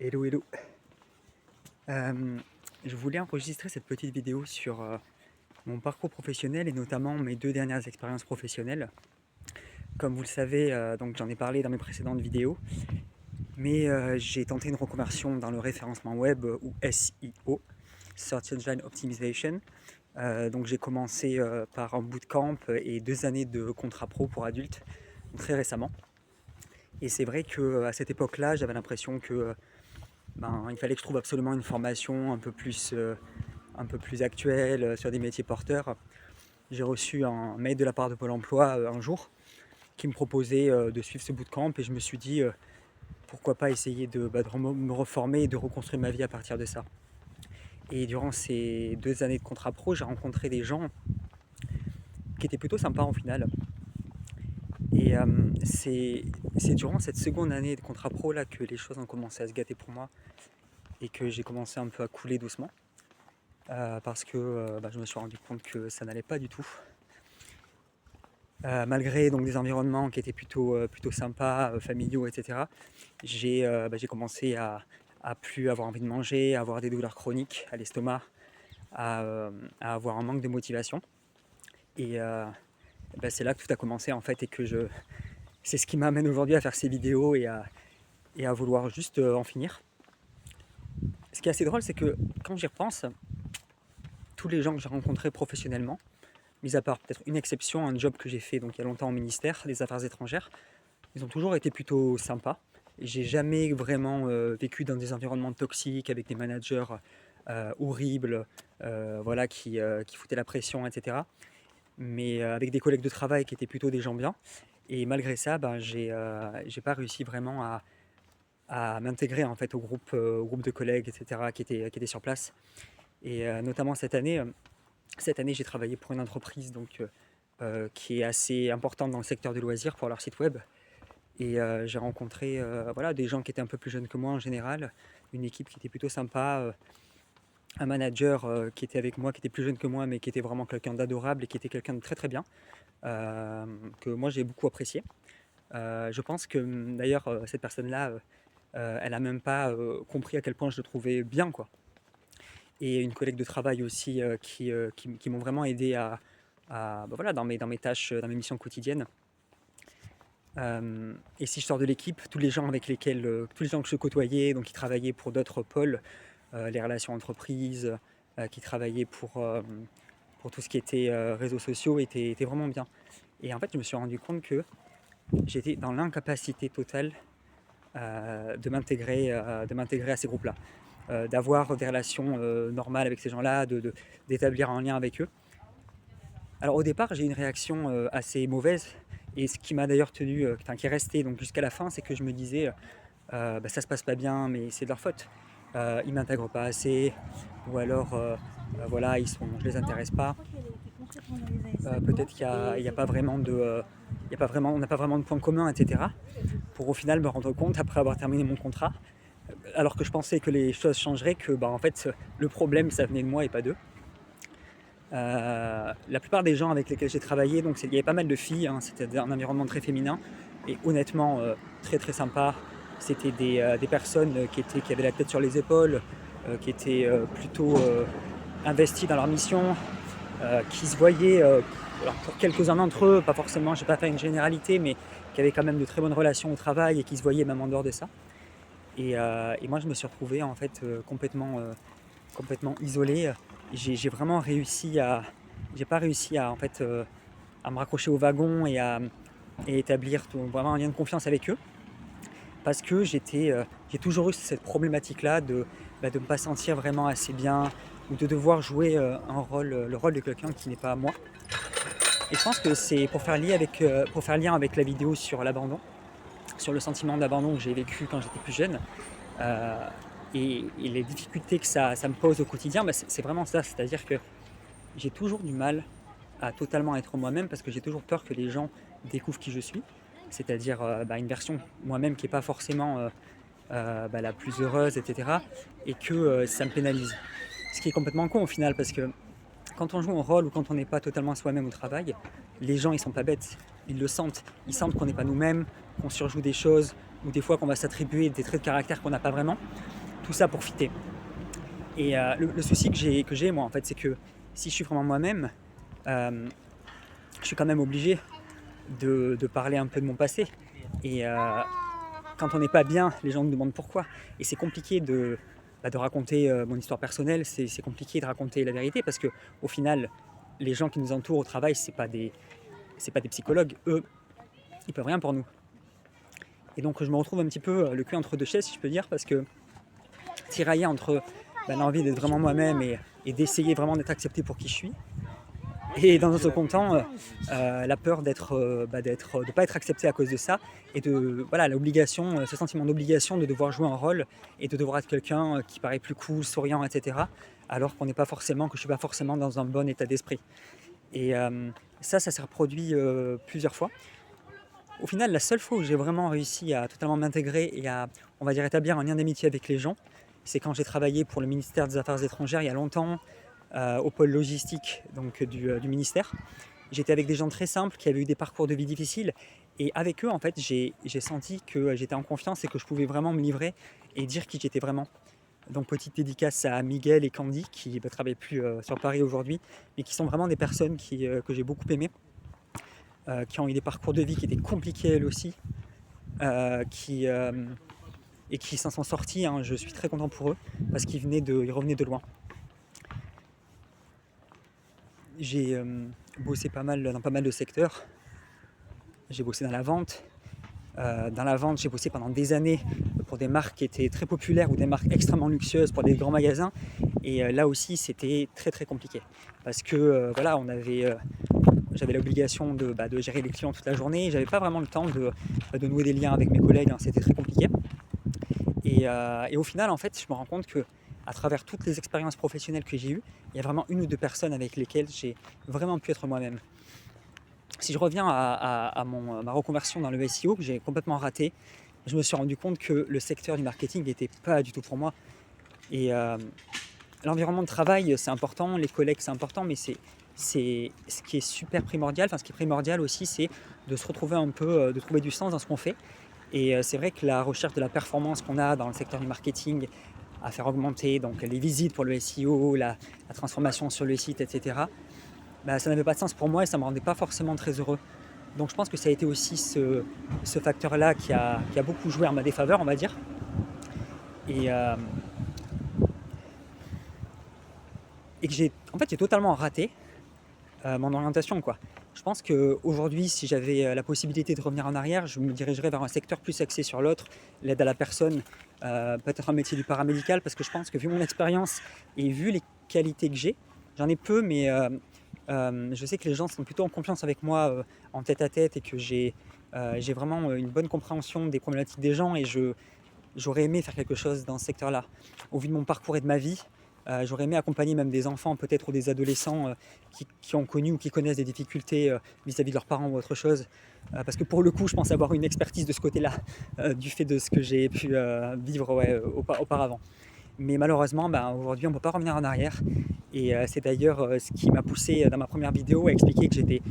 Hello, hello. Je voulais enregistrer cette petite vidéo sur mon parcours professionnel et notamment mes 2 dernières expériences professionnelles. Comme vous le savez, donc j'en ai parlé dans mes précédentes vidéos, mais j'ai tenté une reconversion dans le référencement web ou SEO, Search Engine Optimization. Donc j'ai commencé par un bootcamp et 2 années de contrat pro pour adultes, très récemment. Et c'est vrai qu'à cette époque-là, j'avais l'impression que il fallait que je trouve absolument une formation un peu plus actuelle sur des métiers porteurs. J'ai reçu un mail de la part de Pôle emploi un jour qui me proposait de suivre ce bootcamp et je me suis dit pourquoi pas essayer de me reformer et de reconstruire ma vie à partir de ça. Et durant ces 2 années de contrat pro, j'ai rencontré des gens qui étaient plutôt sympas au final. Et c'est durant cette seconde année de contrat pro là que les choses ont commencé à se gâter pour moi et que j'ai commencé un peu à couler doucement. Parce que je me suis rendu compte que ça n'allait pas du tout. Malgré donc des environnements qui étaient plutôt sympas, familiaux, etc., j'ai commencé à plus avoir envie de manger, à avoir des douleurs chroniques à l'estomac, à avoir un manque de motivation. Et c'est là que tout a commencé en fait, et que c'est ce qui m'amène aujourd'hui à faire ces vidéos et à vouloir juste en finir. Ce qui est assez drôle, c'est que quand j'y repense, tous les gens que j'ai rencontrés professionnellement, mis à part peut-être une exception, un job que j'ai fait donc il y a longtemps au ministère des Affaires étrangères, ils ont toujours été plutôt sympas. J'ai jamais vraiment vécu dans des environnements toxiques avec des managers horribles, qui foutaient la pression, etc. Mais avec des collègues de travail qui étaient plutôt des gens bien. Et malgré ça, j'ai pas réussi vraiment à m'intégrer en fait au groupe de collègues, etc., qui étaient sur place. Et notamment cette année, j'ai travaillé pour une entreprise qui est assez importante dans le secteur des loisirs pour leur site web. Et j'ai rencontré des gens qui étaient un peu plus jeunes que moi en général, une équipe qui était plutôt sympa, un manager qui était avec moi, qui était plus jeune que moi, mais qui était vraiment quelqu'un d'adorable et qui était quelqu'un de très très bien, que moi j'ai beaucoup apprécié. Je pense que d'ailleurs cette personne-là, elle a même pas compris à quel point je le trouvais bien, quoi. Et une collègue de travail aussi qui m'ont vraiment aidé dans mes tâches, dans mes missions quotidiennes. Et si je sors de l'équipe, tous les gens que je côtoyais, donc qui travaillaient pour d'autres pôles, les relations entreprises, qui travaillaient pour tout ce qui était réseaux sociaux, étaient vraiment bien. Et en fait, je me suis rendu compte que j'étais dans l'incapacité totale de m'intégrer à ces groupes-là, d'avoir des relations normales avec ces gens-là, d'établir un lien avec eux. Alors au départ, j'ai eu une réaction assez mauvaise, et ce qui m'a d'ailleurs qui est resté donc jusqu'à la fin, c'est que je me disais ça se passe pas bien, mais c'est de leur faute. Ils m'intègrent pas assez, ou alors je les intéresse pas. Peut-être qu'il y a pas vraiment on n'a pas vraiment de points communs, etc. Pour au final me rendre compte après avoir terminé mon contrat, alors que je pensais que les choses changeraient, que en fait le problème ça venait de moi et pas d'eux. La plupart des gens avec lesquels j'ai travaillé, donc il y avait pas mal de filles, hein, c'était un environnement très féminin et honnêtement très très sympa. C'était des personnes qui avaient la tête sur les épaules, qui étaient plutôt investies dans leur mission, qui se voyaient, alors pour quelques-uns d'entre eux, pas forcément, j'ai pas fait une généralité, mais qui avaient quand même de très bonnes relations au travail et qui se voyaient même en dehors de ça. Et moi je me suis retrouvé en fait complètement isolé. J'ai vraiment j'ai pas réussi à me raccrocher au wagon et établir vraiment un lien de confiance avec eux, parce que j'ai toujours eu cette problématique-là de ne pas sentir vraiment assez bien, ou de devoir jouer le rôle de quelqu'un qui n'est pas moi. Et je pense que c'est pour faire lien avec la vidéo sur l'abandon, sur le sentiment d'abandon que j'ai vécu quand j'étais plus jeune, et les difficultés que ça me pose au quotidien. C'est vraiment ça, c'est-à-dire que j'ai toujours du mal à totalement être moi-même, parce que j'ai toujours peur que les gens découvrent qui je suis, c'est-à-dire une version moi-même qui n'est pas forcément la plus heureuse, etc. Et que ça me pénalise. Ce qui est complètement con au final, parce que quand on joue un rôle ou quand on n'est pas totalement soi-même au travail, les gens ils sont pas bêtes, ils le sentent, ils sentent qu'on n'est pas nous-mêmes, qu'on surjoue des choses, ou des fois qu'on va s'attribuer des traits de caractère qu'on n'a pas vraiment, tout ça pour fitter. Et le souci que j'ai moi en fait, c'est que si je suis vraiment moi-même, je suis quand même obligé de parler un peu de mon passé. Et quand on n'est pas bien, les gens nous demandent pourquoi. Et c'est compliqué de raconter mon histoire personnelle, c'est compliqué de raconter la vérité parce que au final, les gens qui nous entourent au travail, c'est pas des psychologues. Eux, ils peuvent rien pour nous. Et donc je me retrouve un petit peu le cul entre deux chaises, si je peux dire, parce que tiraillé entre l'envie d'être vraiment moi-même et d'essayer vraiment d'être accepté pour qui je suis. Et dans un second temps, la peur de pas être accepté à cause de ça, et l'obligation, ce sentiment d'obligation de devoir jouer un rôle et de devoir être quelqu'un qui paraît plus cool, souriant, etc. Alors que je suis pas forcément dans un bon état d'esprit. Et ça s'est reproduit plusieurs fois. Au final, la seule fois où j'ai vraiment réussi à totalement m'intégrer et à, on va dire, établir un lien d'amitié avec les gens, c'est quand j'ai travaillé pour le ministère des Affaires étrangères il y a longtemps, au pôle logistique donc, du ministère. J'étais avec des gens très simples qui avaient eu des parcours de vie difficiles, et avec eux en fait j'ai senti que j'étais en confiance et que je pouvais vraiment me livrer et dire qui j'étais vraiment. Donc petite dédicace à Miguel et Candy qui ne travaillent plus sur Paris aujourd'hui, mais qui sont vraiment des personnes que j'ai beaucoup aimées, qui ont eu des parcours de vie qui étaient compliqués elles aussi, et qui s'en sont sortis. Hein. Je suis très content pour eux parce qu'ils revenaient de loin. J'ai bossé dans pas mal de secteurs. J'ai bossé dans la vente. Dans la vente, j'ai bossé pendant des années pour des marques qui étaient très populaires ou des marques extrêmement luxueuses pour des grands magasins. Et là aussi, c'était très très compliqué parce que j'avais l'obligation de gérer les clients toute la journée. J'avais pas vraiment le temps de nouer des liens avec mes collègues. Hein. C'était très compliqué. Et au final, en fait, je me rends compte que à travers toutes les expériences professionnelles que j'ai eues, il y a vraiment une ou deux personnes avec lesquelles j'ai vraiment pu être moi-même. Si je reviens à ma reconversion dans le SEO que j'ai complètement raté, je me suis rendu compte que le secteur du marketing n'était pas du tout pour moi. Et l'environnement de travail, c'est important, les collègues, c'est important, mais c'est ce qui est super primordial. Enfin, ce qui est primordial aussi, c'est de se retrouver un peu, de trouver du sens dans ce qu'on fait. Et c'est vrai que la recherche de la performance qu'on a dans le secteur du marketing, à faire augmenter donc les visites pour le SEO, la transformation sur le site, etc., ça n'avait pas de sens pour moi et ça ne me rendait pas forcément très heureux. Donc je pense que ça a été aussi ce facteur-là qui a beaucoup joué en ma défaveur, on va dire. Et que j'ai totalement raté mon orientation, quoi. Je pense qu'aujourd'hui, si j'avais la possibilité de revenir en arrière, je me dirigerais vers un secteur plus axé sur l'autre, l'aide à la personne, peut-être un métier du paramédical, parce que je pense que vu mon expérience et vu les qualités que j'ai, j'en ai peu, mais je sais que les gens sont plutôt en confiance avec moi en tête à tête et que j'ai vraiment une bonne compréhension des problématiques des gens et j'aurais aimé faire quelque chose dans ce secteur-là. Au vu de mon parcours et de ma vie, j'aurais aimé accompagner même des enfants peut-être ou des adolescents qui ont connu ou qui connaissent des difficultés vis-à-vis de leurs parents ou autre chose. Parce que pour le coup, je pense avoir une expertise de ce côté-là du fait de ce que j'ai pu vivre auparavant. Mais malheureusement, aujourd'hui, on ne peut pas revenir en arrière. Et c'est d'ailleurs ce qui m'a poussé dans ma première vidéo à expliquer que j'étais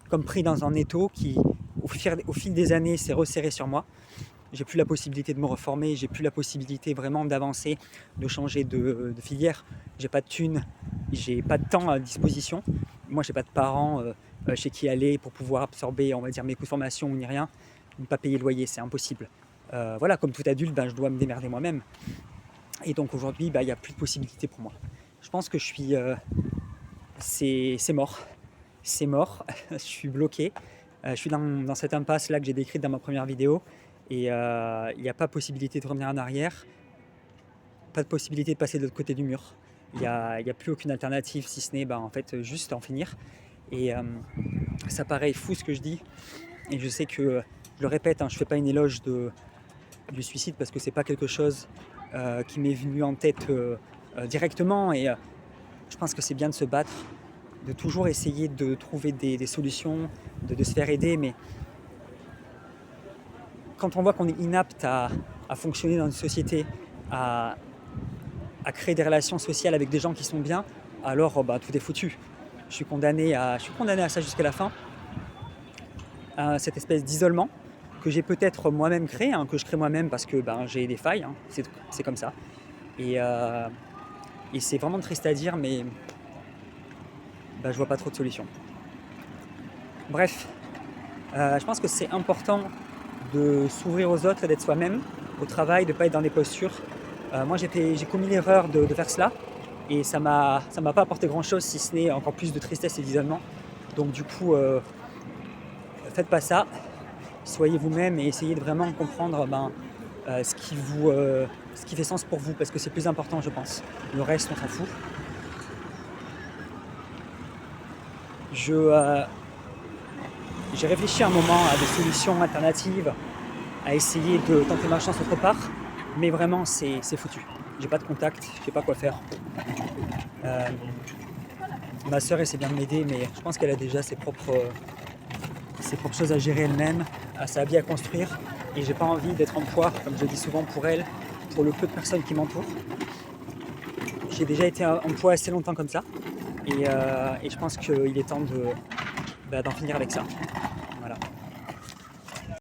comme pris dans un étau qui, au fil des années, s'est resserré sur moi. J'ai plus la possibilité de me reformer, j'ai plus la possibilité vraiment d'avancer, de changer de filière. J'ai pas de thunes, j'ai pas de temps à disposition. Moi, j'ai pas de parents chez qui aller pour pouvoir absorber, on va dire, mes coûts de formation ni rien, ne pas payer le loyer, c'est impossible. Comme tout adulte, je dois me démerder moi-même. Et donc aujourd'hui, il n'y a plus de possibilité pour moi. Je pense que c'est mort. C'est mort, je suis bloqué. Je suis dans cette impasse-là que j'ai décrite dans ma première vidéo. Et il n'y a pas possibilité de revenir en arrière, pas de possibilité de passer de l'autre côté du mur. Il n'y a plus aucune alternative si ce n'est juste en finir. Et ça paraît fou ce que je dis. Et je sais que, je le répète, je ne fais pas une éloge du suicide parce que ce n'est pas quelque chose qui m'est venu en tête directement. Et je pense que c'est bien de se battre, de toujours essayer de trouver des solutions, de se faire aider. Mais quand on voit qu'on est inapte à fonctionner dans une société, à créer des relations sociales avec des gens qui sont bien, alors tout est foutu. Je suis condamné à ça jusqu'à la fin, à cette espèce d'isolement que j'ai peut-être moi-même créé, hein, que je crée moi-même parce que j'ai des failles, hein, c'est comme ça. Et c'est vraiment triste à dire, mais je vois pas trop de solutions. Bref, je pense que c'est important de s'ouvrir aux autres et d'être soi-même au travail, de ne pas être dans des postures. Moi j'ai commis l'erreur de faire cela et ça m'a pas apporté grand chose, si ce n'est encore plus de tristesse et d'isolement. Donc du coup, faites pas ça, soyez vous-même et essayez de vraiment comprendre ce qui fait sens pour vous, parce que c'est plus important, je pense. Le reste, on s'en fout. J'ai réfléchi un moment à des solutions alternatives, à essayer de tenter ma chance autre part, mais vraiment c'est foutu. J'ai pas de contact, je sais pas quoi faire. Ma sœur essaie bien de m'aider, mais je pense qu'elle a déjà ses propres choses à gérer elle-même, sa vie à construire, et j'ai pas envie d'être en poids, comme je dis souvent, pour elle, pour le peu de personnes qui m'entourent. J'ai déjà été en poids assez longtemps comme ça, et je pense qu'il est temps d'en finir avec ça. Voilà.